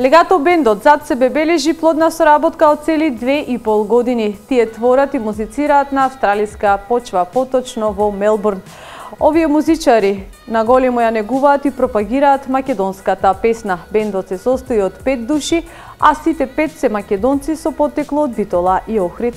Легато бендот зад себе бележи плодна соработка од цели 2,5 години. Тие творат и музицираат на австралиска почва, поточно во Мелбурн. Овие музичари наголемо ја негуваат и пропагираат македонската песна. Бендот се состои од 5 души, а сите 5 се македонци со потекло од Битола и Охрид.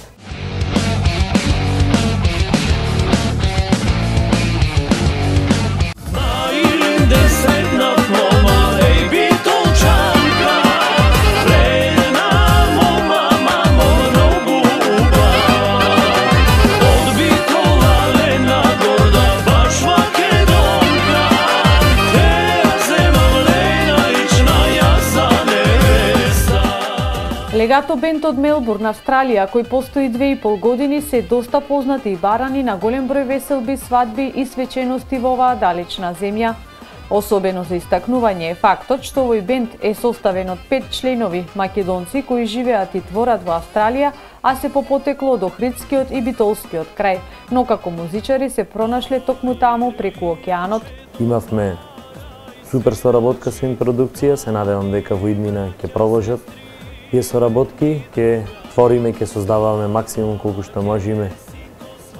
Легато бенд од Мелбурн, Австралија, кој постои 2,5 години, се доста познати и барани на голем број веселби, свадби и свечености во оваа далечна земја. Особено за истакнување е фактот што овој бенд е составен од 5 членови македонци кои живеат и творат во Австралија, а се по потекло од Охридскиот и Битолскиот крај, но како музичари се пронашле токму таму преку океанот. Имавме супер соработка со им продукција, се надевам дека во иднина ќе продолжат тие соработки, ќе твориме, ќе создаваме максимум колку што можеме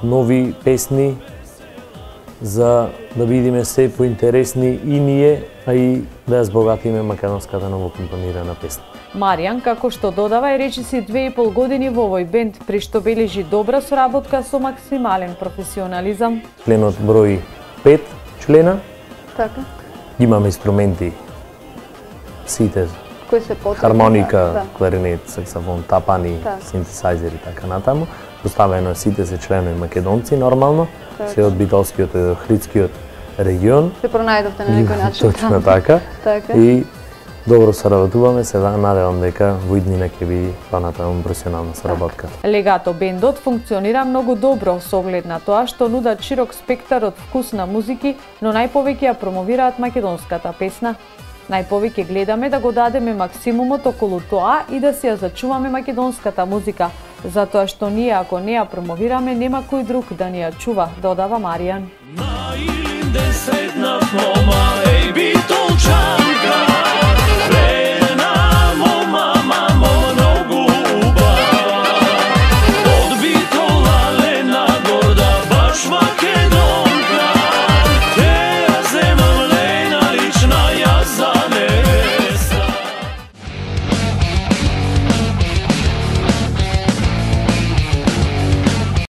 нови песни за да бидеме се поинтересни и ние, а и да ја збогатиме македонската новокомпонирана песна. Маријан, како што додава, е речиси 2,5 години во овој бенд, при што бележи добра соработка со максимален професионализам. Членот брои 5 члена. Така. Имаме инструменти сите, хармоника, кларинет, саксофон, тапани, синтесајзери и така натаму. Поставено сите се членови македонци нормално, се од Битолскиот и Охридскиот регион. Се пронајдовте на некој начин. Точно така. И добро соработуваме, се надевам дека во иднина ќе биде понатаму професионална соработка. Легато бендот функционира многу добро со оглед на тоа што нудат широк спектар од вкус на музики, но најповеќе ја промовираат македонската песна. Најповеќе гледаме да го дадеме максимумот околу тоа и да си ја зачуваме македонската музика, затоа што ние ако не ја промовираме нема кој друг да ни ја чува, додава Маријан.